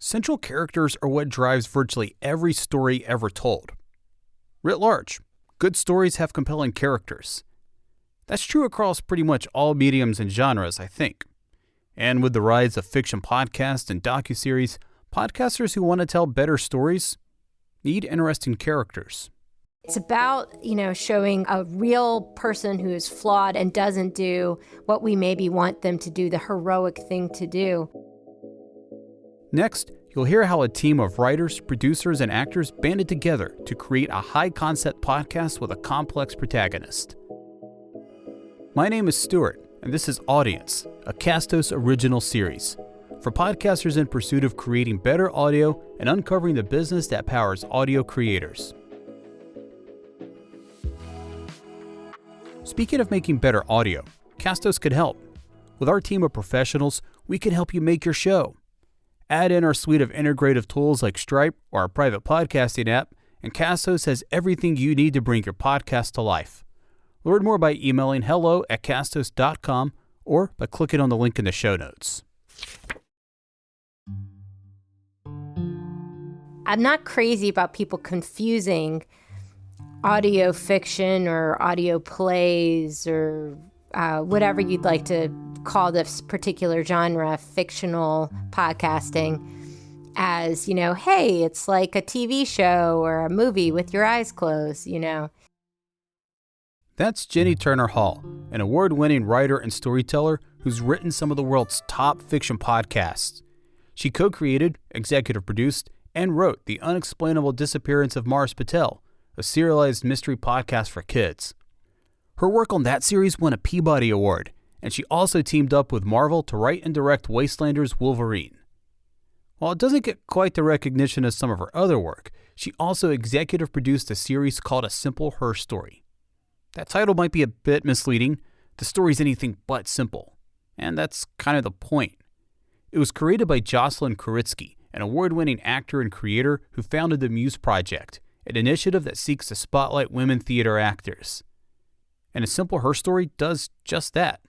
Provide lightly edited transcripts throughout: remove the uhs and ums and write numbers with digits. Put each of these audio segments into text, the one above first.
Central characters are what drives virtually every story ever told. Writ large, good stories have compelling characters. That's true across pretty much all mediums and genres, I think. And with the rise of fiction podcasts and docuseries, podcasters who want to tell better stories need interesting characters. It's about, showing a real person who is flawed and doesn't do what we maybe want them to do, the heroic thing to do. Next, you'll hear how a team of writers, producers, and actors banded together to create a high-concept podcast with a complex protagonist. My name is Stuart, and this is Audience, a Castos original series for podcasters in pursuit of creating better audio and uncovering the business that powers audio creators. Speaking of making better audio, Castos could help. With our team of professionals, we can help you make your show. Add in our suite of integrative tools like Stripe or our private podcasting app, and Castos has everything you need to bring your podcast to life. Learn more by emailing hello@castos.com or by clicking on the link in the show notes. I'm not crazy about people confusing audio fiction or audio plays or whatever you'd like to call this particular genre, fictional podcasting, as, hey, it's like a TV show or a movie with your eyes closed, That's Jenny Turner Hall, an award-winning writer and storyteller who's written some of the world's top fiction podcasts. She co-created, executive produced, and wrote The Unexplainable Disappearance of Mars Patel, a serialized mystery podcast for kids. Her work on that series won a Peabody Award, and she also teamed up with Marvel to write and direct Wastelander's Wolverine. While it doesn't get quite the recognition as some of her other work, she also executive produced a series called A Simple Herstory. That title might be a bit misleading. The story's anything but simple, and that's kind of the point. It was created by Jocelyn Kuritsky, an award-winning actor and creator who founded the Muse Project, an initiative that seeks to spotlight women theater actors. And A Simple Herstory does just that.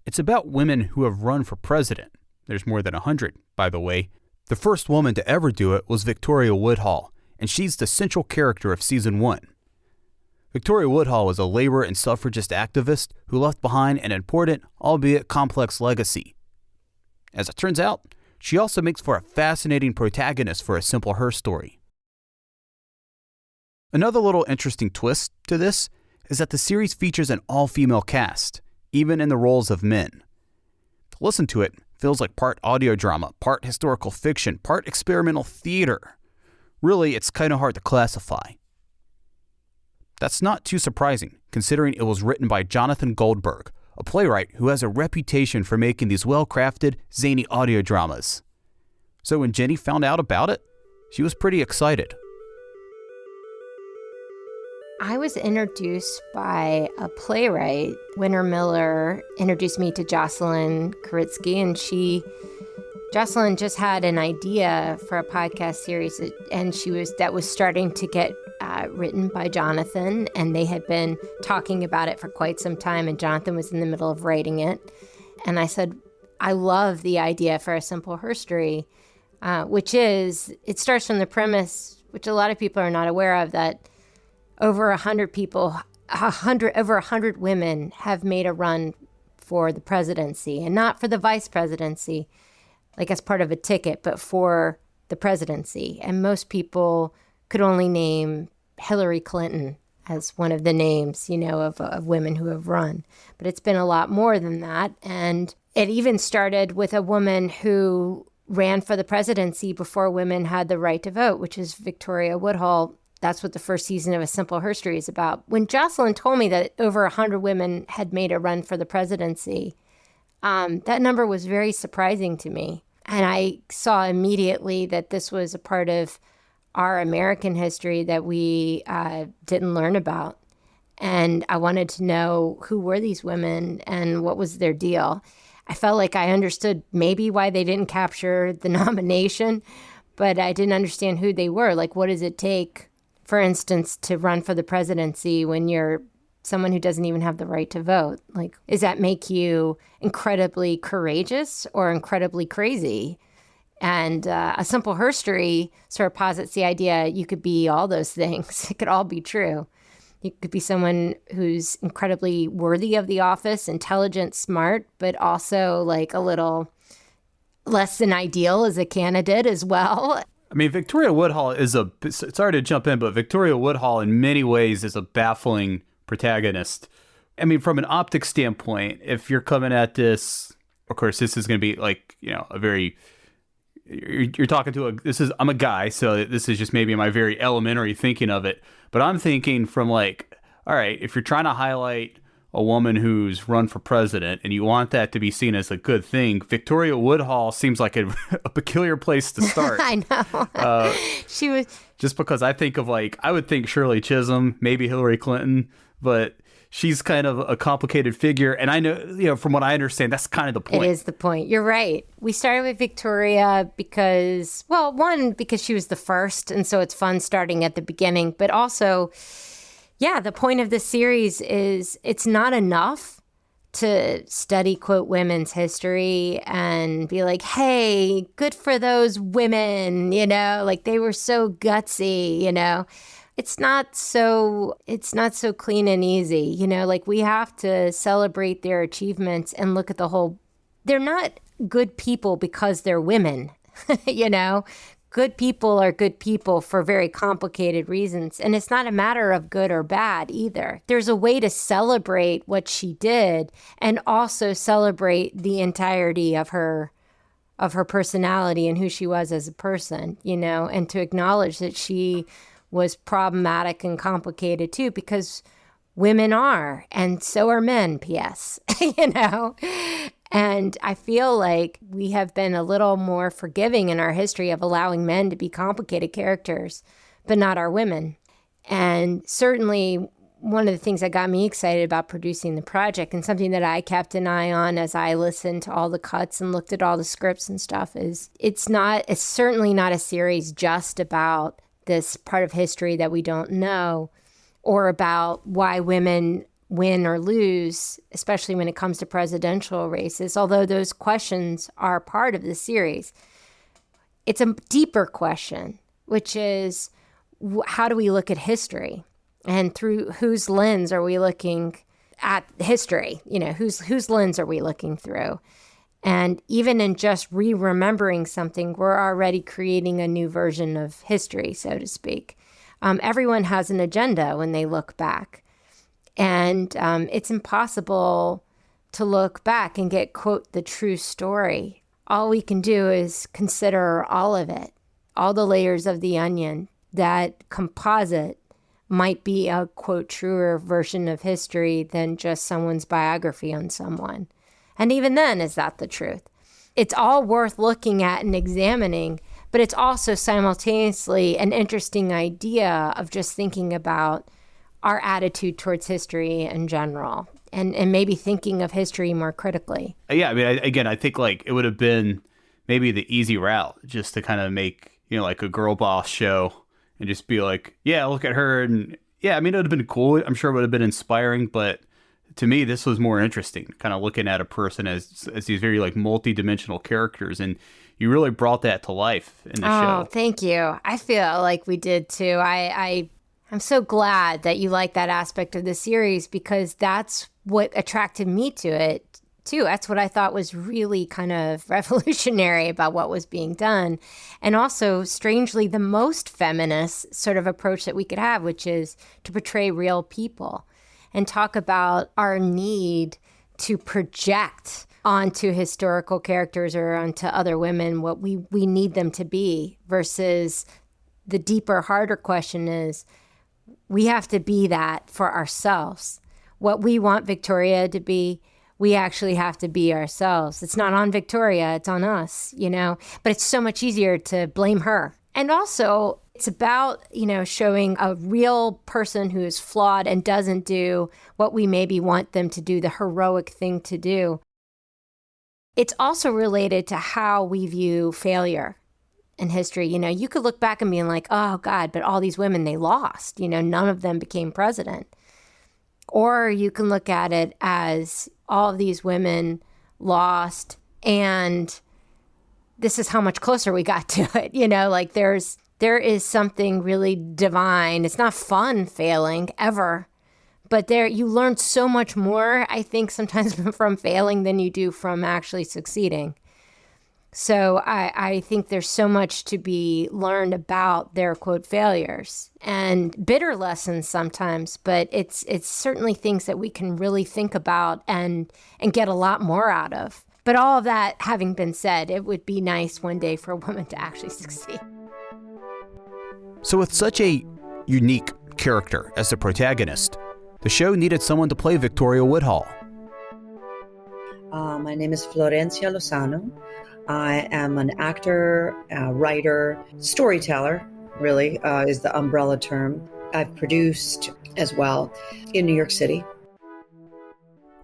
It's about women who have run for president. There's more than 100, by the way. The first woman to ever do it was Victoria Woodhull, and she's the central character of season 1. Victoria Woodhull was a labor and suffragist activist who left behind an important, albeit complex legacy. As it turns out, she also makes for a fascinating protagonist for A Simple Herstory. Another little interesting twist to this is that the series features an all-female cast, even in the roles of men. To listen to it feels like part audio drama, part historical fiction, part experimental theater. Really, it's kind of hard to classify. That's not too surprising, considering it was written by Jonathan Goldberg, a playwright who has a reputation for making these well-crafted, zany audio dramas. So when Jenny found out about it, she was pretty excited. I was introduced by a playwright. Winter Miller introduced me to Jocelyn Kuritsky, and Jocelyn just had an idea for a podcast series, and that was starting to get written by Jonathan, and they had been talking about it for quite some time, and Jonathan was in the middle of writing it. And I said, I love the idea for A Simple Herstory, it starts from the premise, which a lot of people are not aware of, that over 100 women have made a run for the presidency, and not for the vice presidency, like as part of a ticket, but for the presidency. And most people could only name Hillary Clinton as one of the names, of women who have run. But it's been a lot more than that. And it even started with a woman who ran for the presidency before women had the right to vote, which is Victoria Woodhull. That's what the first season of A Simple Herstory is about. When Jocelyn told me that over 100 women had made a run for the presidency, that number was very surprising to me. And I saw immediately that this was a part of our American history that we didn't learn about. And I wanted to know who were these women and what was their deal. I felt like I understood maybe why they didn't capture the nomination, but I didn't understand who they were. Like, what does it take, for instance, to run for the presidency when you're someone who doesn't even have the right to vote? Like, does that make you incredibly courageous or incredibly crazy? And A Simple Herstory sort of posits the idea you could be all those things. It could all be true. You could be someone who's incredibly worthy of the office, intelligent, smart, but also like a little less than ideal as a candidate as well. I mean, Victoria Woodhull is sorry to jump in, but Victoria Woodhull in many ways is a baffling protagonist. I mean, from an optic standpoint, if you're coming at this, of course, this is going to be like, a very, you're talking to I'm a guy, so this is just maybe my very elementary thinking of it. But I'm thinking from like, all right, if you're trying to highlight a woman who's run for president and you want that to be seen as a good thing, Victoria Woodhull seems like a peculiar place to start. I know. She was just because I think of I would think Shirley Chisholm, maybe Hillary Clinton, but she's kind of a complicated figure. And I know, from what I understand, that's kind of the point. It is the point. You're right. We started with Victoria because she was the first. And so it's fun starting at the beginning. But also, yeah, the point of this series is it's not enough to study, quote, women's history and be like, hey, good for those women, they were so gutsy, It's not so clean and easy, we have to celebrate their achievements and look at the whole. They're not good people because they're women, Good people are good people for very complicated reasons. And it's not a matter of good or bad either. There's a way to celebrate what she did and also celebrate the entirety of her personality and who she was as a person, and to acknowledge that she was problematic and complicated too, because women are, and so are men, P.S., And I feel like we have been a little more forgiving in our history of allowing men to be complicated characters, but not our women. And certainly one of the things that got me excited about producing the project, and something that I kept an eye on as I listened to all the cuts and looked at all the scripts and stuff, is it's certainly not a series just about this part of history that we don't know, or about why women win or lose, especially when it comes to presidential races, although those questions are part of the series. It's a deeper question, which is how do we look at history? And through whose lens are we looking at history? Whose lens are we looking through? And even in just remembering something, we're already creating a new version of history, so to speak. Everyone has an agenda when they look back. And it's impossible to look back and get, quote, the true story. All we can do is consider all of it, all the layers of the onion. That composite might be a, quote, truer version of history than just someone's biography on someone. And even then, is that the truth? It's all worth looking at and examining, but it's also simultaneously an interesting idea of just thinking about our attitude towards history in general, and maybe thinking of history more critically. Yeah, I mean, I think it would have been maybe the easy route just to kind of make, like a girl boss show and just be like, yeah, look at her. And yeah, I mean, it would have been cool. I'm sure it would have been inspiring, but to me, this was more interesting, kind of looking at a person as these very multi-dimensional characters. And you really brought that to life in the show. Oh, thank you. I feel like we did too. I'm so glad that you like that aspect of the series, because that's what attracted me to it too. That's what I thought was really kind of revolutionary about what was being done. And also, strangely, the most feminist sort of approach that we could have, which is to portray real people and talk about our need to project onto historical characters or onto other women what we need them to be, versus the deeper, harder question is, we have to be that for ourselves. What we want Victoria to be, we actually have to be ourselves. It's not on Victoria, it's on us, But it's so much easier to blame her. And also, it's about, showing a real person who is flawed and doesn't do what we maybe want them to do, the heroic thing to do. It's also related to how we view failure in history. You could look back and be like, oh God, but all these women, they lost, none of them became president. Or you can look at it as all of these women lost and this is how much closer we got to it. Like there is something really divine. It's not fun failing ever, but you learn so much more, I think, sometimes from failing than you do from actually succeeding. So I think there's so much to be learned about their, quote, failures and bitter lessons sometimes, but it's certainly things that we can really think about and get a lot more out of. But all of that having been said, it would be nice one day for a woman to actually succeed. So with such a unique character as the protagonist, the show needed someone to play Victoria Woodhull. My name is Florencia Lozano. I am an actor, writer, storyteller, really, is the umbrella term. I've produced as well in New York City.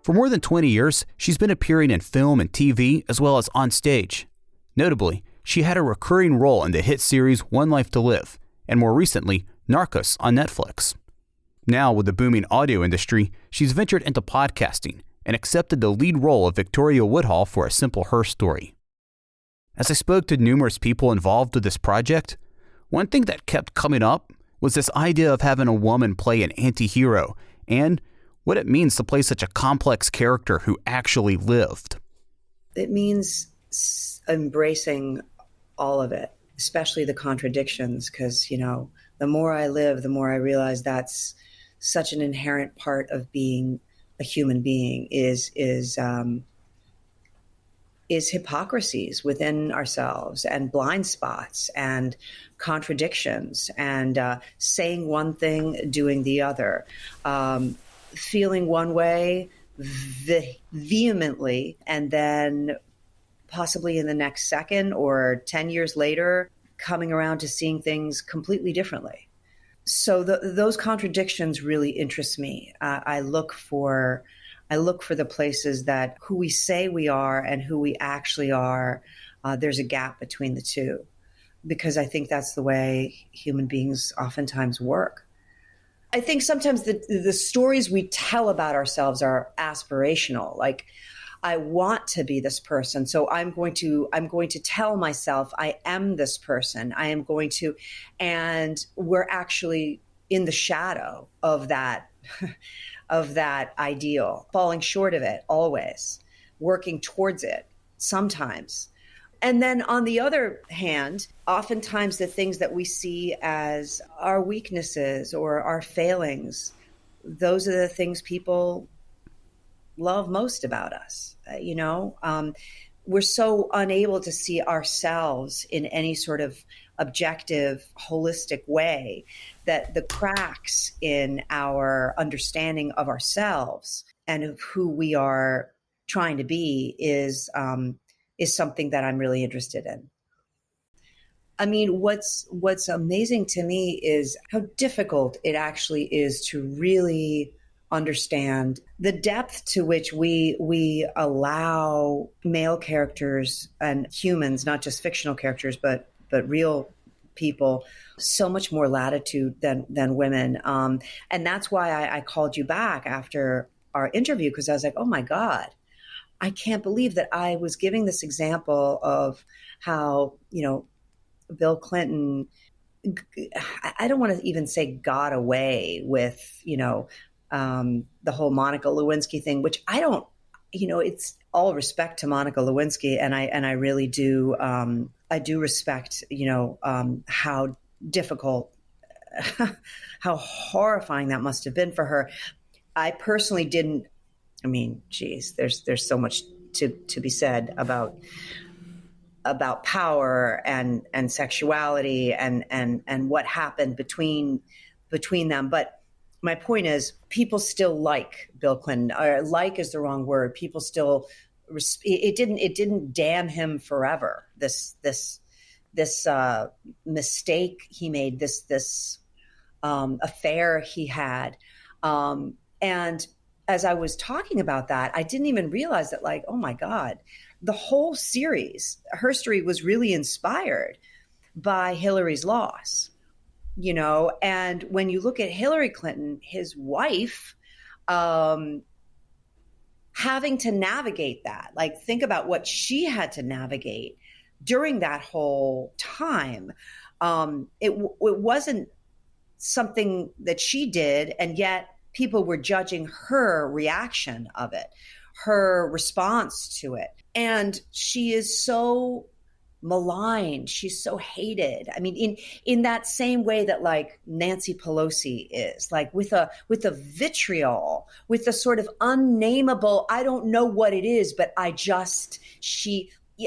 For more than 20 years, she's been appearing in film and TV as well as on stage. Notably, she had a recurring role in the hit series One Life to Live, and more recently, Narcos on Netflix. Now, with the booming audio industry, she's ventured into podcasting and accepted the lead role of Victoria Woodhull for A Simple Herstory. As I spoke to numerous people involved with this project, one thing that kept coming up was this idea of having a woman play an anti-hero and what it means to play such a complex character who actually lived. It means embracing all of it, especially the contradictions, because, the more I live, the more I realize that's such an inherent part of being a human being is hypocrisies within ourselves and blind spots and contradictions and saying one thing, doing the other, feeling one way vehemently, and then possibly in the next second or 10 years later, coming around to seeing things completely differently. So those contradictions really interest me. I look for the places that who we say we are and who we actually are, there's a gap between the two, because I think that's the way human beings oftentimes work. I think sometimes the stories we tell about ourselves are aspirational. Like, I want to be this person, so I'm going to tell myself I am this person. I am going to, and we're actually in the shadow of that of that ideal, falling short of it always, working towards it sometimes. And then on the other hand, oftentimes the things that we see as our weaknesses or our failings, those are the things people love most about us. We're so unable to see ourselves in any sort of objective, holistic way that the cracks in our understanding of ourselves and of who we are trying to be is something that I'm really interested in. I mean, what's amazing to me is how difficult it actually is to really understand the depth to which we allow male characters and humans, not just fictional characters, but real people, so much more latitude than women. And that's why I called you back after our interview, because I was like, oh my God, I can't believe that I was giving this example of how, Bill Clinton, I don't want to even say got away with, the whole Monica Lewinsky thing, which I don't, it's all respect to Monica Lewinsky. And I really do, I do respect, how difficult, how horrifying that must have been for her. I personally didn't, geez, there's so much to be said about power and sexuality and what happened between them. But my point is, people still like Bill Clinton. Or like is the wrong word. People still it didn't damn him forever. This mistake he made. This affair he had. And as I was talking about that, I didn't even realize that, like, oh my God, the whole series, Herstory, was really inspired by Hillary's loss, and when you look at Hillary Clinton, his wife, having to navigate that, like, think about what she had to navigate during that whole time, it wasn't something that she did, and yet people were judging her reaction of it, her response to it. And she is so maligned. She's so hated. I mean, in that same way that like Nancy Pelosi is, like with a vitriol, with a sort of unnameable, I don't know what it is, but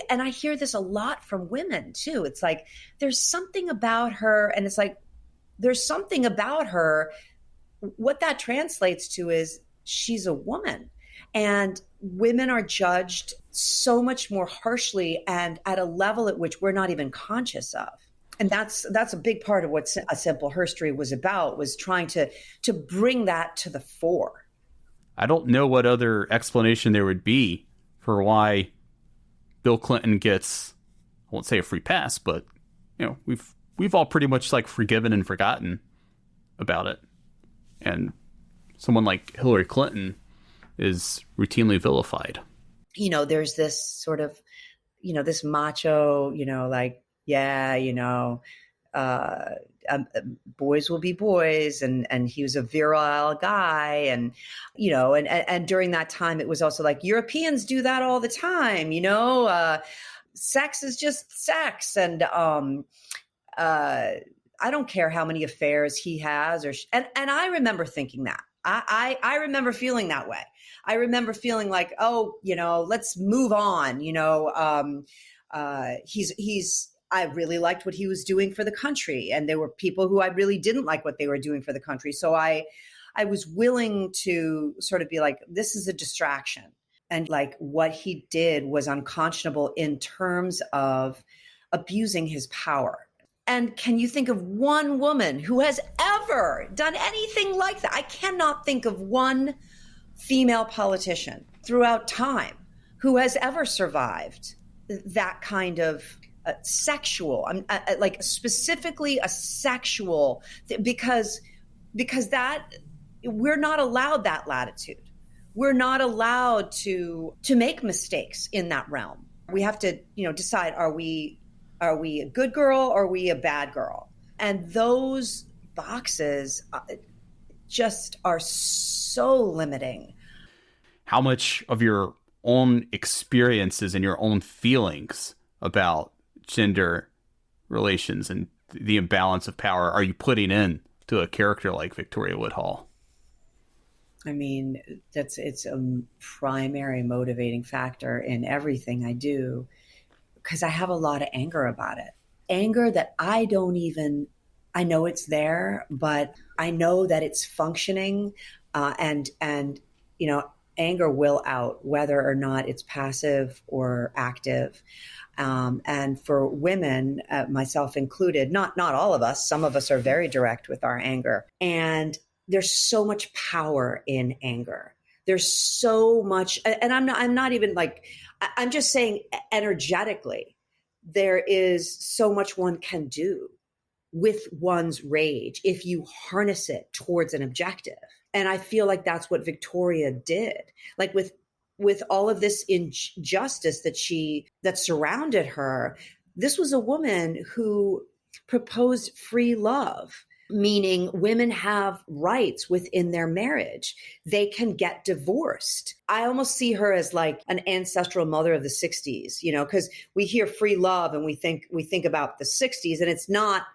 and I hear this a lot from women too. It's like, there's something about her, and it's like, there's something about her. What that translates to is she's a woman, and women are judged so much more harshly and at a level at which we're not even conscious of. And that's a big part of what A Simple Herstory was about, was trying to bring that to the fore. I don't know what other explanation there would be for why Bill Clinton gets, I won't say a free pass, but we've all pretty much like forgiven and forgotten about it. And someone like Hillary Clinton is routinely vilified. There's this sort of, this macho, like, yeah, boys will be boys. And he was a virile guy. And, and during that time, it was also like, Europeans do that all the time, sex is just sex. And I don't care how many affairs he has, and I remember thinking that. I remember feeling that way. I remember feeling like, oh, let's move on. I really liked what he was doing for the country, and there were people who I really didn't like what they were doing for the country. So I was willing to sort of be like, this is a distraction, and like what he did was unconscionable in terms of abusing his power. And can you think of one woman who has ever done anything like that? I cannot think of one female politician throughout time who has ever survived that kind of sexual, like specifically a sexual, because that we're not allowed that latitude. We're not allowed to make mistakes in that realm. We have to, decide, are we a good girl or are we a bad girl? And those boxes just are so limiting. How much of your own experiences and your own feelings about gender relations and the imbalance of power are you putting in to a character like Victoria Woodhull? I mean, it's a primary motivating factor in everything I do, because I have a lot of anger about it. Anger that I know it's there, but I know that it's functioning. And anger will out, whether or not it's passive or active. And for women, myself included, not all of us, some of us are very direct with our anger. And there's so much power in anger. There's so much, and I'm not even like, I'm just saying energetically, there is so much one can do with one's rage if you harness it towards an objective. And I feel like that's what Victoria did. Like with all of this injustice that surrounded her, this was a woman who proposed free love, meaning women have rights within their marriage. They can get divorced. I almost see her as like an ancestral mother of the 60s, because we hear free love and we think about the 60s, and it's not.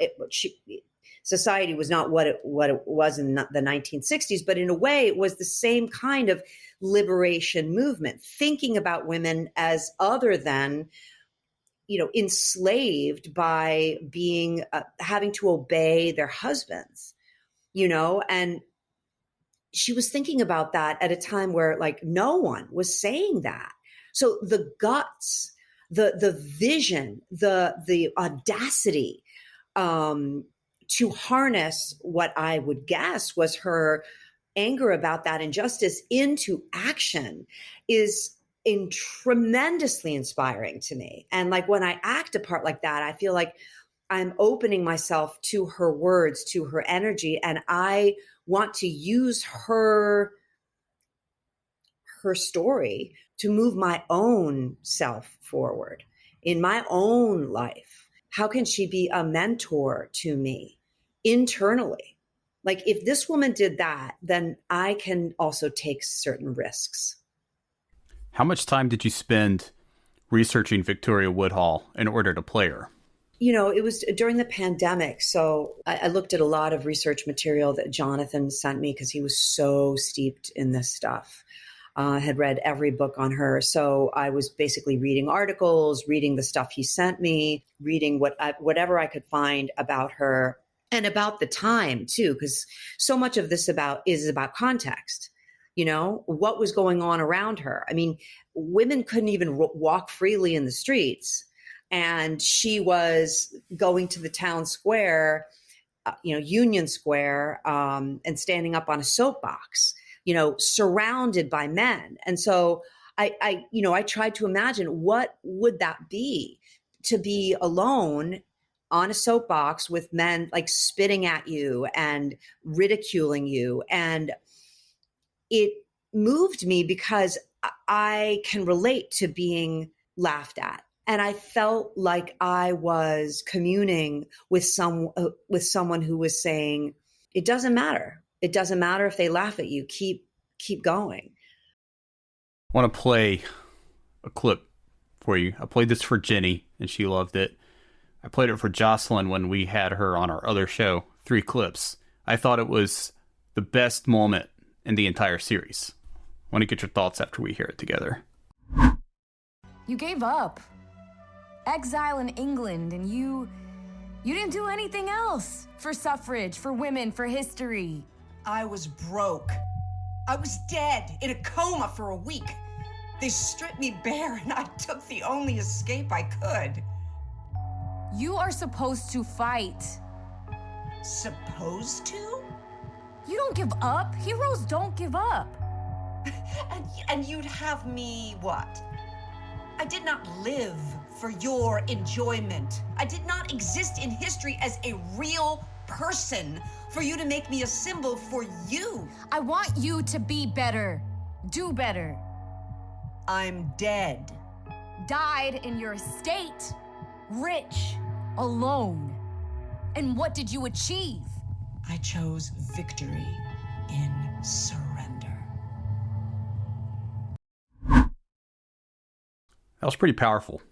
Society was not what it was in the 1960s, but in a way it was the same kind of liberation movement, thinking about women as other than enslaved by being having to obey their husbands, and she was thinking about that at a time where like no one was saying that. So the guts, the vision, the audacity to harness what I would guess was her anger about that injustice into action is tremendously inspiring to me. And like when I act a part like that, I feel like I'm opening myself to her words, to her energy, and I want to use her story to move my own self forward. in my own life? How can she be a mentor to me internally? Like, if this woman did that, then I can also take certain risks. How much time did you spend researching Victoria Woodhull in order to play her? It was during the pandemic. So I looked at a lot of research material that Jonathan sent me because he was so steeped in this stuff. Had read every book on her. So I was basically reading articles, reading the stuff he sent me, reading whatever I could find about her and about the time too, because so much of this is about context. What was going on around her. I mean, women couldn't even walk freely in the streets. And she was going to the town square, Union Square, and standing up on a soapbox, surrounded by men. And so I tried to imagine, what would that be to be alone on a soapbox with men like spitting at you and ridiculing you. And it moved me because I can relate to being laughed at. And I felt like I was communing with someone who was saying, it doesn't matter. It doesn't matter if they laugh at you. Keep going. I want to play a clip for you. I played this for Jenny, and she loved it. I played it for Jocelyn when we had her on our other show, 3 clips. I thought it was the best moment in the entire series. I want to get your thoughts after we hear it together. You gave up. Exile in England, and you didn't do anything else for suffrage, for women, for history. I was broke. I was dead, in a coma for a week. They stripped me bare, and I took the only escape I could. You are supposed to fight. Supposed to? You don't give up. Heroes don't give up. And you'd have me what? I did not live for your enjoyment. I did not exist in history as a real person for you to make me a symbol for you. I want you to be better. Do better. I'm dead. Died in your estate. Rich. Alone. And what did you achieve? I chose victory in surrender. That was pretty powerful.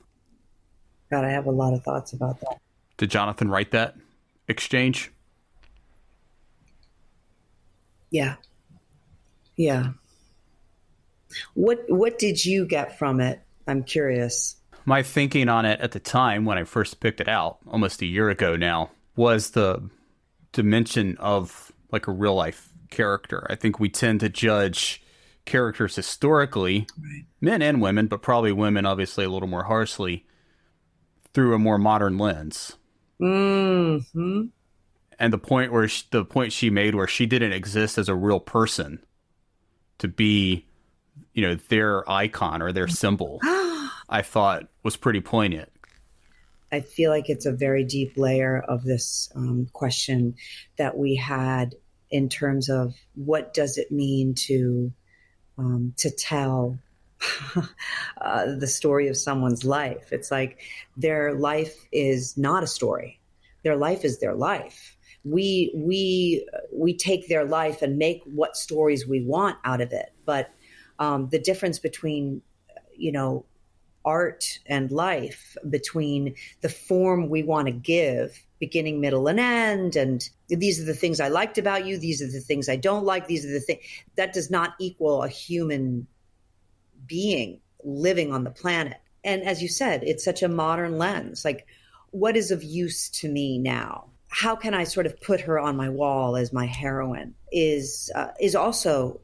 God, I have a lot of thoughts about that. Did Jonathan write that exchange? Yeah. What did you get from it? I'm curious. My thinking on it at the time when I first picked it out, almost a year ago now, was the dimension of like a real life character. I think we tend to judge characters historically, right, men and women, but probably women obviously a little more harshly, through a more modern lens. Mm-hmm. And the point she made where she didn't exist as a real person to be, their icon or their symbol, I thought was pretty poignant. I feel like it's a very deep layer of this question that we had in terms of what does it mean to tell the story of someone's life. It's like their life is not a story. Their life is their life. We take their life and make what stories we want out of it. But the difference between, art and life, between the form we want to give, beginning, middle, and end, and these are the things I liked about you, these are the things I don't like, these are the things, that does not equal a human being living on the planet. And as you said, it's such a modern lens. Like, what is of use to me now? How can I sort of put her on my wall as my heroine is also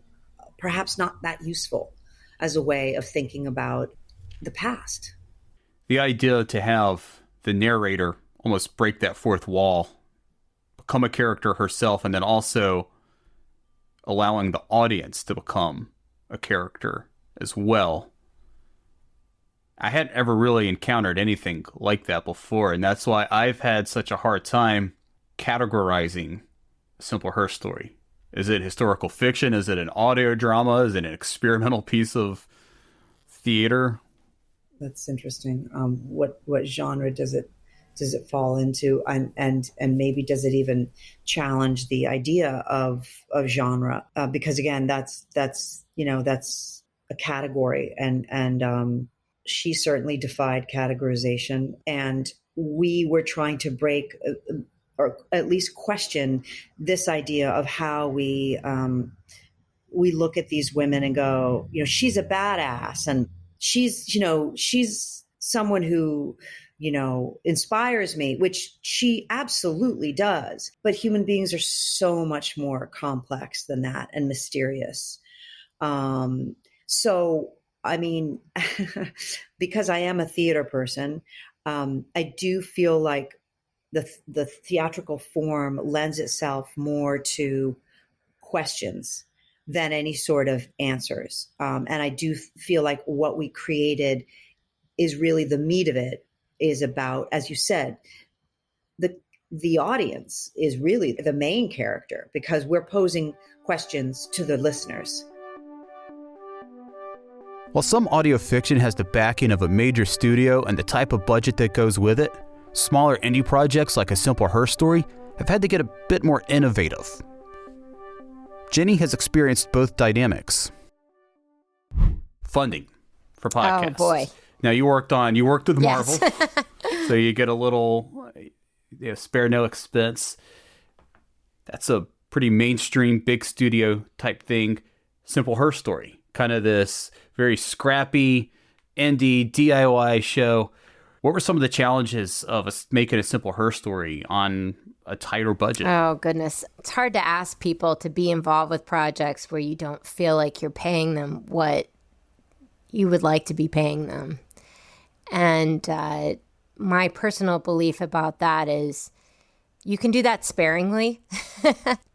perhaps not that useful as a way of thinking about the past. The idea to have the narrator almost break that fourth wall, become a character herself, and then also allowing the audience to become a character as well. I hadn't ever really encountered anything like that before, and that's why I've had such a hard time categorizing A Simple Herstory. Is it historical fiction? Is it an audio drama? Is it an experimental piece of theater? That's interesting. What genre does it fall into, and maybe does it even challenge the idea of genre? Because again, that's a category, and she certainly defied categorization, and we were trying to break or at least question this idea of how we look at these women and go, she's a badass, and she's someone who, inspires me, which she absolutely does. But human beings are so much more complex than that and mysterious. So, I mean, because I am a theater person, I do feel like the theatrical form lends itself more to questions than any sort of answers. And I do feel like what we created is really the meat of it is about, as you said, the audience is really the main character because we're posing questions to the listeners. While some audio fiction has the backing of a major studio and the type of budget that goes with it, smaller indie projects like A Simple Herstory have had to get a bit more innovative. Jenny has experienced both dynamics. Funding for podcasts. Oh boy. Now you worked with Yes. Marvel, so you get a little spare no expense. That's a pretty mainstream, big studio type thing. Simple Herstory, kind of this very scrappy, indie, DIY show. What were some of the challenges of making A Simple Herstory on a tighter budget? Oh, goodness. It's hard to ask people to be involved with projects where you don't feel like you're paying them what you would like to be paying them. And my personal belief about that is you can do that sparingly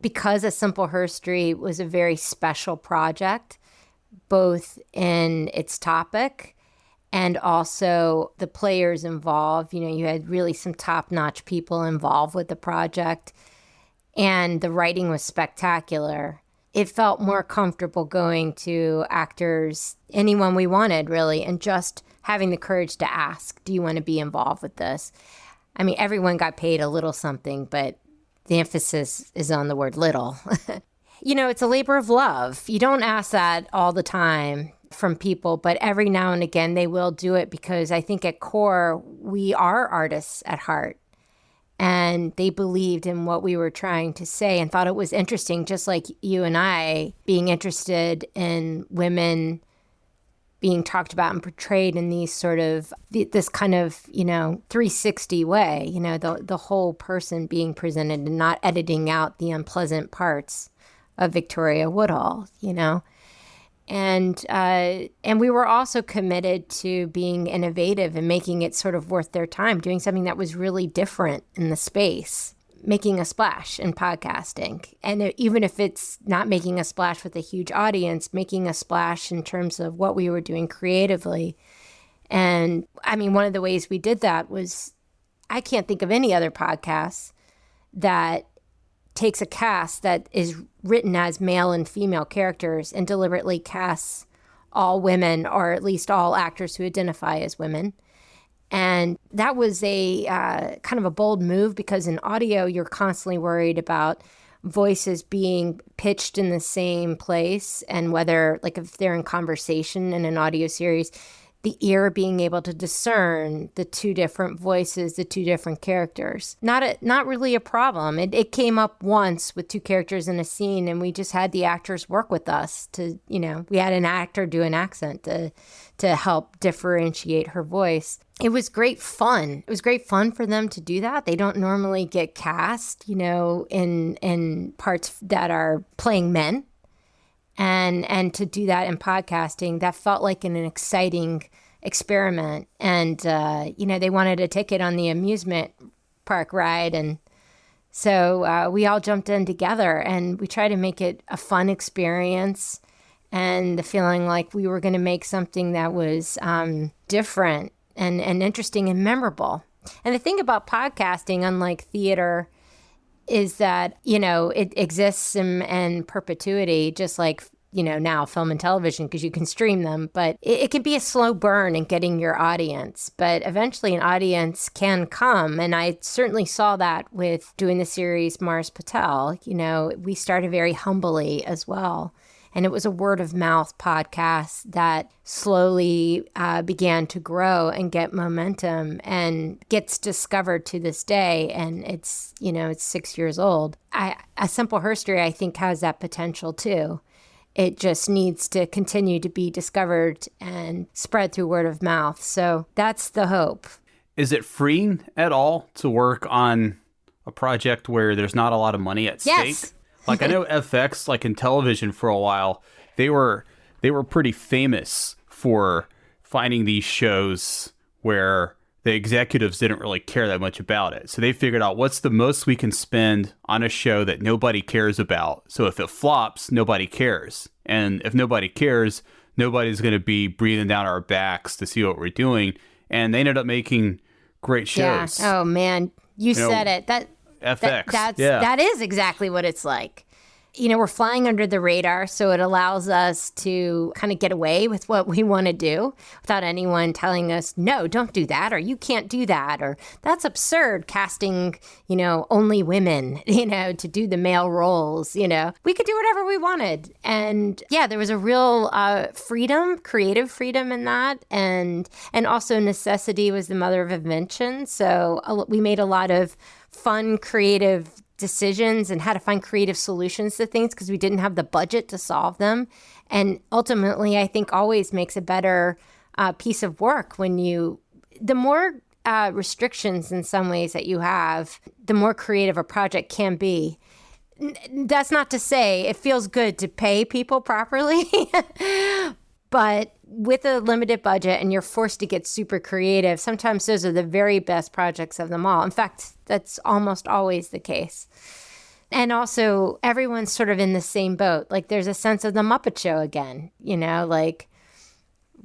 because A Simple Herstory was a very special project, both in its topic and also the players involved. You had really some top-notch people involved with the project, and the writing was spectacular. It felt more comfortable going to actors, anyone we wanted, really, and just having the courage to ask, do you want to be involved with this? I mean, everyone got paid a little something, but the emphasis is on the word little. It's a labor of love. You don't ask that all the time from people, but every now and again they will do it because I think at core, we are artists at heart. And they believed in what we were trying to say and thought it was interesting, just like you and I being interested in women being talked about and portrayed in these sort of, this kind of, 360 way, the whole person being presented and not editing out the unpleasant parts of Victoria Woodhull, And we were also committed to being innovative and making it sort of worth their time, doing something that was really different in the space, making a splash in podcasting. And even if it's not making a splash with a huge audience, making a splash in terms of what we were doing creatively. And I mean, one of the ways we did that was, I can't think of any other podcast that takes a cast that is written as male and female characters and deliberately casts all women, or at least all actors who identify as women. And that was a kind of a bold move because in audio, you're constantly worried about voices being pitched in the same place, and whether, like, if they're in conversation in an audio series, the ear being able to discern the two different voices, the two different characters. Not really a problem. It came up once with two characters in a scene, and we just had the actors work with us to, we had an actor do an accent to help differentiate her voice. It was great fun. It was great fun for them to do that. They don't normally get cast, in parts that are playing men. And to do that in podcasting, that felt like an exciting experiment. And, they wanted a ticket on the amusement park ride. And so we all jumped in together and we tried to make it a fun experience, and the feeling like we were going to make something that was different and interesting and memorable. And the thing about podcasting, unlike theater, is that, it exists in perpetuity, just like now film and television because you can stream them, but it can be a slow burn in getting your audience. But eventually an audience can come. And I certainly saw that with doing the series Mars Patel. We started very humbly as well. And it was a word of mouth podcast that slowly began to grow and get momentum and gets discovered to this day. And it's 6 years old. A Simple Herstory, I think, has that potential too. It just needs to continue to be discovered and spread through word of mouth. So that's the hope. Is it freeing at all to work on a project where there's not a lot of money at Yes. stake? Like I know FX, like in television for a while, they were pretty famous for finding these shows where the executives didn't really care that much about it. So they figured out what's the most we can spend on a show that nobody cares about. So if it flops, nobody cares. And if nobody cares, nobody's going to be breathing down our backs to see what we're doing. And they ended up making great shows. Yeah. Oh, man. You said it. FX. That is exactly what it's like. We're flying under the radar, so it allows us to kind of get away with what we want to do without anyone telling us, no, don't do that, or you can't do that, or that's absurd, casting, only women, to do the male roles, We could do whatever we wanted. And yeah, there was a real freedom, creative freedom in that. And also necessity was the mother of invention. So we made a lot of fun, creative decisions and how to find creative solutions to things because we didn't have the budget to solve them. And ultimately, I think always makes a better piece of work when the more restrictions in some ways that you have, the more creative a project can be. That's not to say it feels good to pay people properly, but with a limited budget and you're forced to get super creative, sometimes those are the very best projects of them all. In fact, that's almost always the case. And also, everyone's sort of in the same boat. Like, there's a sense of the Muppet Show again, like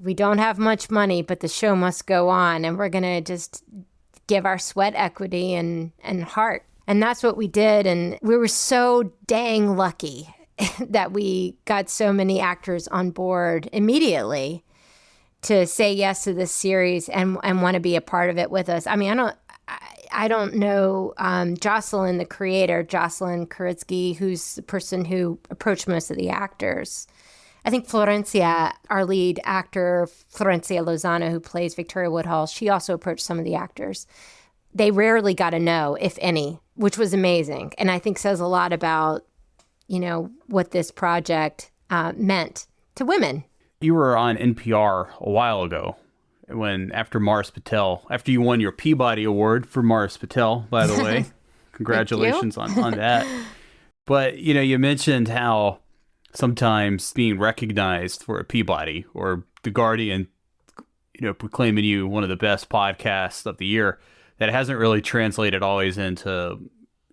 we don't have much money, but the show must go on, and we're going to just give our sweat equity and heart. And that's what we did. And we were so dang lucky that we got so many actors on board immediately to say yes to this series and want to be a part of it with us. I mean, I don't know Jocelyn, the creator, Jocelyn Kuritsky, who's the person who approached most of the actors. I think Florencia, our lead actor, Florencia Lozano, who plays Victoria Woodhull, she also approached some of the actors. They rarely got a no, if any, which was amazing. And I think says a lot about, what this project meant to women. You were on NPR a while ago after you won your Peabody Award for Mars Patel, by the way. Congratulations on that. But, you mentioned how sometimes being recognized for a Peabody or The Guardian, proclaiming you one of the best podcasts of the year, that hasn't really translated always into,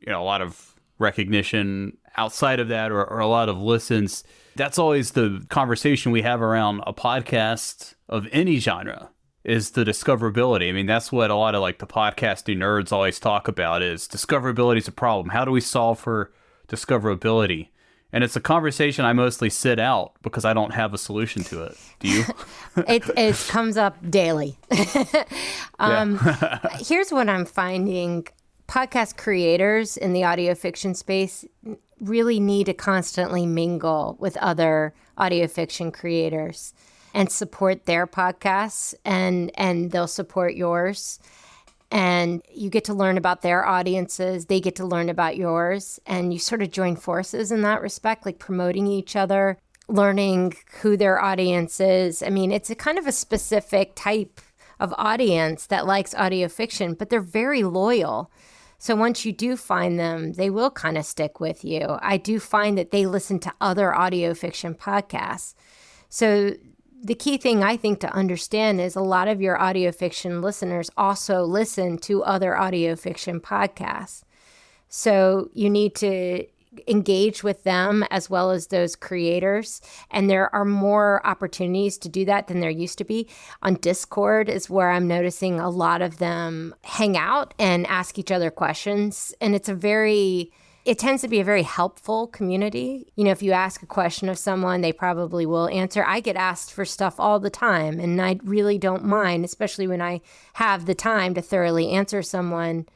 a lot of recognition outside of that or a lot of listens. That's always the conversation we have around a podcast of any genre is the discoverability. I mean, that's what a lot of like the podcasting nerds always talk about is discoverability is a problem. How do we solve for discoverability? And it's a conversation I mostly sit out because I don't have a solution to it. Do you? It comes up daily. Here's what I'm finding. Podcast creators in the audio fiction space really need to constantly mingle with other audio fiction creators and support their podcasts, and they'll support yours. And you get to learn about their audiences. They get to learn about yours. And you sort of join forces in that respect, like promoting each other, learning who their audience is. I mean, it's a kind of a specific type of audience that likes audio fiction, but they're very loyal. So once you do find them, they will kind of stick with you. I do find that they listen to other audio fiction podcasts. So the key thing I think to understand is a lot of your audio fiction listeners also listen to other audio fiction podcasts. So you need to engage with them as well as those creators. And there are more opportunities to do that than there used to be. On Discord is where I'm noticing a lot of them hang out and ask each other questions. And it's a very It tends to be a very helpful community. You know, if you ask a question of someone, they probably will answer. I get asked for stuff all the time, and I really don't mind, especially when I have the time to thoroughly answer someone,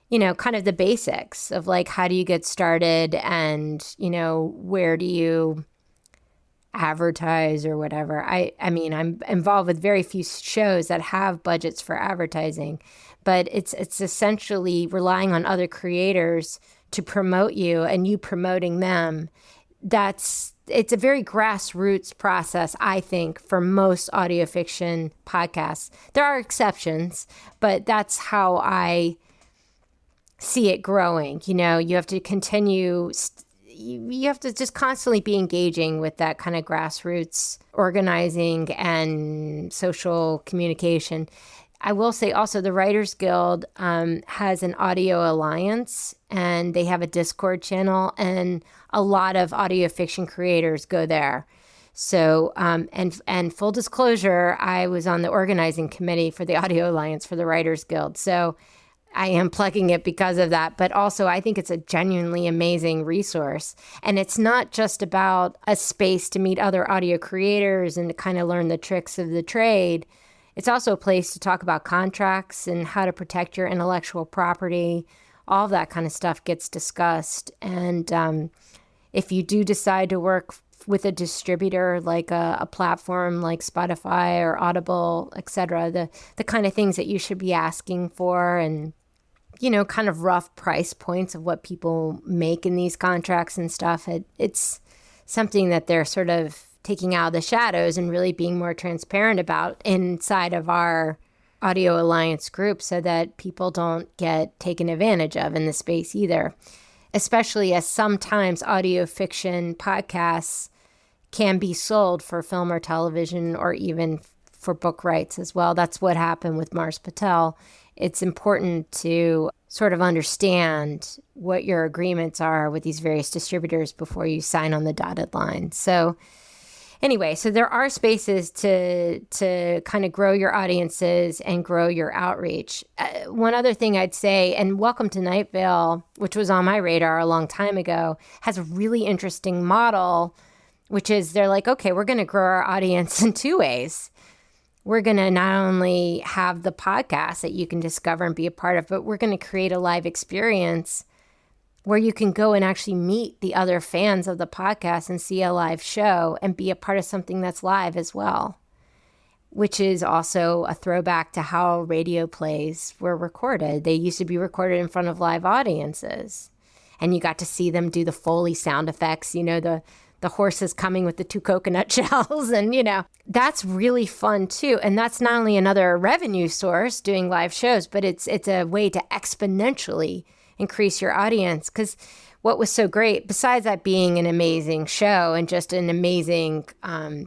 you know, kind of the basics of like, how do you get started and, you know, where do you advertise or whatever. I mean, I'm involved with very few shows that have budgets for advertising, but it's essentially relying on other creators to promote you and you promoting them. It's a very grassroots process, I think, for most audio fiction podcasts. There are exceptions, but that's how I see it growing. You know, you have to continue, you have to just constantly be engaging with that kind of grassroots organizing and social communication. I will say also the Writers Guild has an audio alliance, and they have a Discord channel, and a lot of audio fiction creators go there. So, and full disclosure, I was on the organizing committee for the Audio Alliance for the Writers Guild. So I am plugging it because of that. But also, I think it's a genuinely amazing resource. And it's not just about a space to meet other audio creators and to kind of learn the tricks of the trade. It's also a place to talk about contracts and how to protect your intellectual property. All of that kind of stuff gets discussed. And if you do decide to work with a distributor like a platform like Spotify or Audible, et cetera, the kind of things that you should be asking for, and, you know, kind of rough price points of what people make in these contracts and stuff. It's something that they're sort of taking out of the shadows and really being more transparent about inside of our Audio Alliance group so that people don't get taken advantage of in the space either, especially as sometimes audio fiction podcasts can be sold for film or television or even for book rights as well. That's what happened with Mars Patel. It's important to sort of understand what your agreements are with these various distributors before you sign on the dotted line. So anyway, so there are spaces to kind of grow your audiences and grow your outreach. One other thing I'd say, and Welcome to Night Vale, which was on my radar a long time ago, has a really interesting model, which is they're like, okay, we're going to grow our audience in two ways. We're going to not only have the podcast that you can discover and be a part of, but we're going to create a live experience where you can go and actually meet the other fans of the podcast and see a live show and be a part of something that's live as well, which is also a throwback to how radio plays were recorded. They used to be recorded in front of live audiences, and you got to see them do the Foley sound effects, you know, the horses coming with the 2 coconut shells, and, you know, that's really fun too. And that's not only another revenue source doing live shows, but it's a way to exponentially increase your audience. Because what was so great, besides that being an amazing show and just an amazing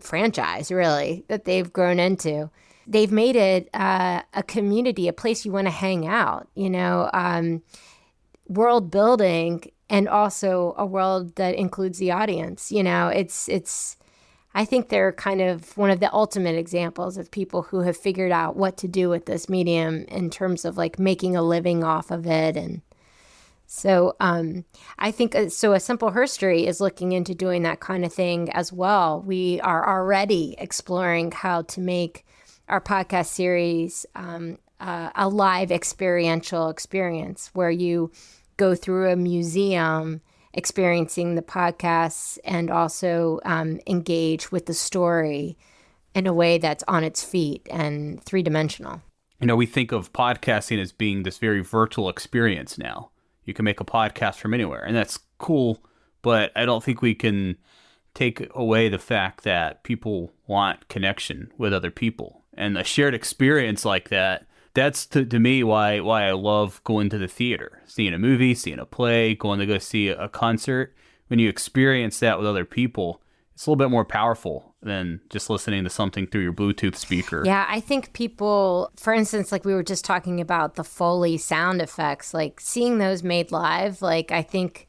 franchise, really, that they've grown into, they've made it a community, a place you want to hang out, you know, world building, and also a world that includes the audience. You know, it's I think they're kind of one of the ultimate examples of people who have figured out what to do with this medium in terms of like making a living off of it. And so I think, so A Simple Herstory is looking into doing that kind of thing as well. We are already exploring how to make our podcast series a live experiential experience where you go through a museum experiencing the podcasts and also engage with the story in a way that's on its feet and three-dimensional. You know, we think of podcasting as being this very virtual experience now. You can make a podcast from anywhere, and that's cool, but I don't think we can take away the fact that people want connection with other people. And a shared experience like that, that's to me why I love going to the theater, seeing a movie, seeing a play, going to go see a concert. When you experience that with other people, it's a little bit more powerful than just listening to something through your Bluetooth speaker. Yeah, I think people, for instance, like we were just talking about the Foley sound effects, like seeing those made live, like I think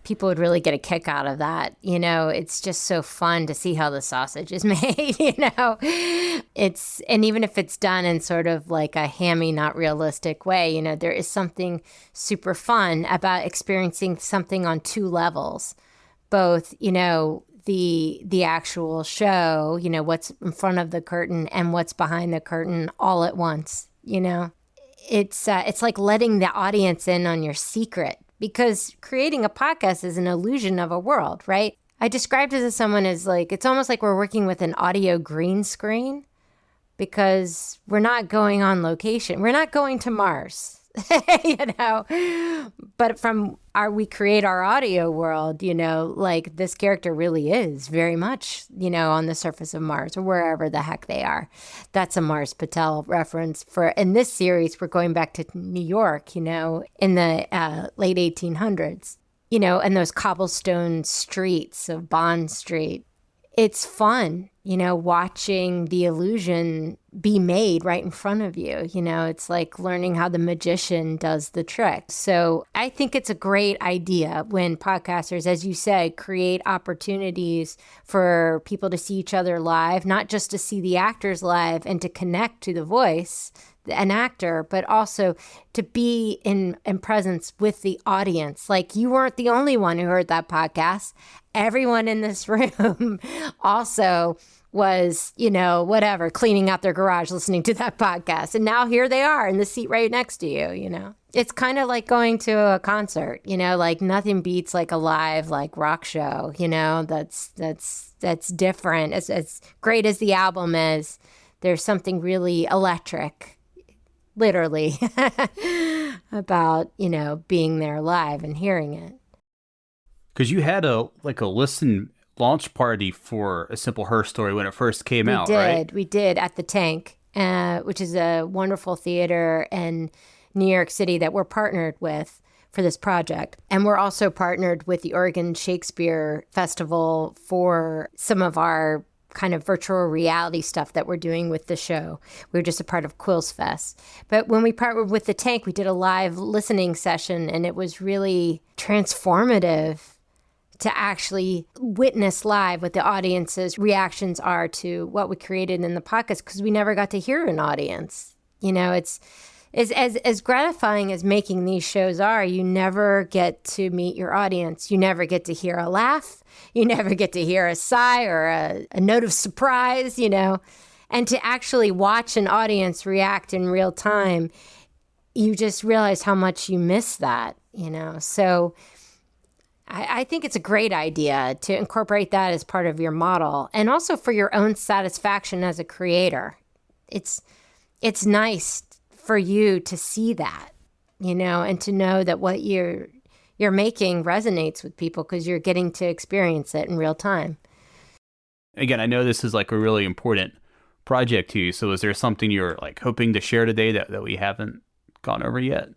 people would really get a kick out of that. It's just so fun to see how the sausage is made, and even if it's done in sort of like a hammy, not realistic way, there is something super fun about experiencing something on two levels, both, the actual show, what's in front of the curtain and what's behind the curtain all at once, It's like letting the audience in on your secret, because creating a podcast is an illusion of a world, right? I described it to someone as like, it's almost like we're working with an audio green screen, because we're not going on location. We're not going to Mars, but we create our audio world, like this character really is very much, on the surface of Mars or wherever the heck they are. That's a Mars Patel reference. In this series, we're going back to New York, in the late 1800s, and those cobblestone streets of Bond Street. It's fun, watching the illusion be made right in front of you. It's like learning how the magician does the trick. So I think it's a great idea when podcasters, as you said, create opportunities for people to see each other live, not just to see the actors live and to connect to the voice, an actor, but also to be in presence with the audience. Like, you weren't the only one who heard that podcast. Everyone in this room also was, cleaning out their garage listening to that podcast. And now here they are in the seat right next to you, It's kind of like going to a concert, like nothing beats like a live, like rock show, that's different. As great as the album is, there's something really electric, literally, about, being there live and hearing it. Because you had a listen launch party for A Simple Herstory when it first came out, right? We did at the Tank, which is a wonderful theater in New York City that we're partnered with for this project. And we're also partnered with the Oregon Shakespeare Festival for some of our kind of virtual reality stuff that we're doing with the show. We were just a part of Quills Fest. But when we partnered with the Tank, we did a live listening session, and it was really transformative to actually witness live what the audience's reactions are to what we created in the podcast, because we never got to hear an audience. It's as gratifying as making these shows are, you never get to meet your audience. You never get to hear a laugh. You never get to hear a sigh or a note of surprise, And to actually watch an audience react in real time, you just realize how much you miss that, So I think it's a great idea to incorporate that as part of your model, and also for your own satisfaction as a creator. It's nice for you to see that, and to know that what you're making resonates with people because you're getting to experience it in real time. Again, I know this is like a really important project to you. So is there something you're like hoping to share today that we haven't gone over yet?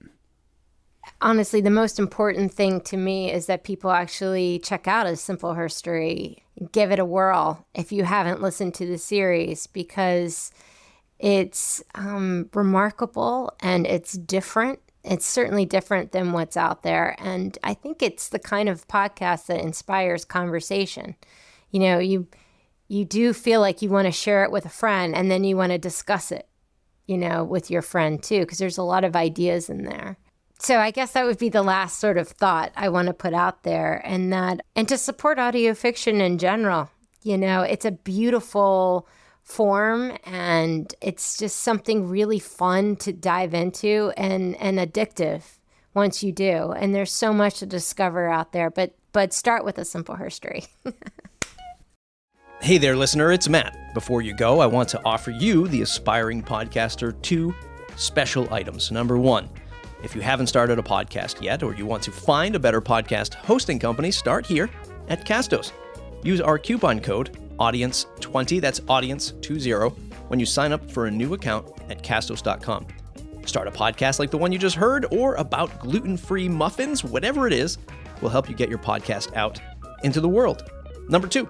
Honestly, the most important thing to me is that people actually check out A Simple Herstory, give it a whirl if you haven't listened to the series, because it's remarkable and it's different. It's certainly different than what's out there. And I think it's the kind of podcast that inspires conversation. You do feel like you want to share it with a friend, and then you want to discuss it, with your friend too, because there's a lot of ideas in there. So I guess that would be the last sort of thought I want to put out there, and to support audio fiction in general. It's a beautiful form, and it's just something really fun to dive into and addictive once you do. And there's so much to discover out there, but start with A Simple Herstory. Hey there, listener, it's Matt. Before you go, I want to offer you, the aspiring podcaster, 2 special items. Number 1, if you haven't started a podcast yet, or you want to find a better podcast hosting company, start here at Castos. Use our coupon code audience20, that's audience20, when you sign up for a new account at castos.com. Start a podcast like the one you just heard, or about gluten-free muffins, whatever it is, will help you get your podcast out into the world. Number 2,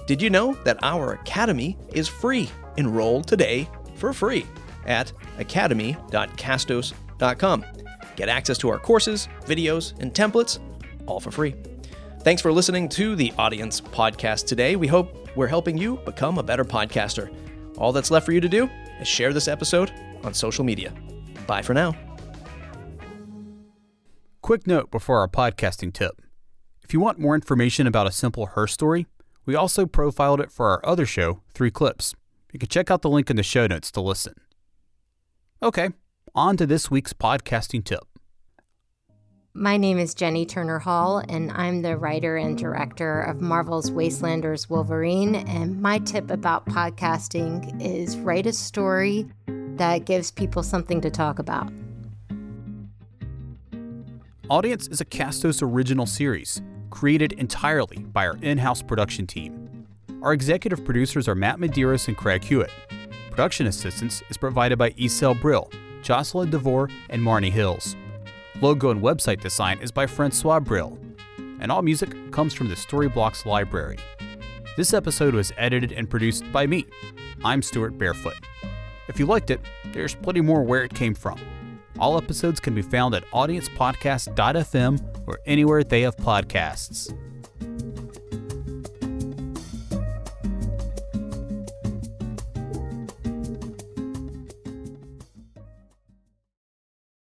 did you know that our academy is free? Enroll today for free at academy.castos.com. Get access to our courses, videos, and templates, all for free. Thanks for listening to the Audience Podcast today. We hope we're helping you become a better podcaster. All that's left for you to do is share this episode on social media. Bye for now. Quick note before our podcasting tip. If you want more information about A Simple Herstory, we also profiled it for our other show, 3 Clips. You can check out the link in the show notes to listen. Okay, on to this week's podcasting tip. My name is Jenny Turner Hall, and I'm the writer and director of Marvel's Wastelanders Wolverine. And my tip about podcasting is write a story that gives people something to talk about. Audience is a Castos original series, created entirely by our in-house production team. Our executive producers are Matt Medeiros and Craig Hewitt. Production assistance is provided by Isel Brill, Jocelyn DeVore, and Marnie Hills. Logo and website design is by Francois Brill. And all music comes from the Storyblocks library. This episode was edited and produced by me. I'm Stuart Barefoot. If you liked it, there's plenty more where it came from. All episodes can be found at audiencepodcast.fm or anywhere they have podcasts.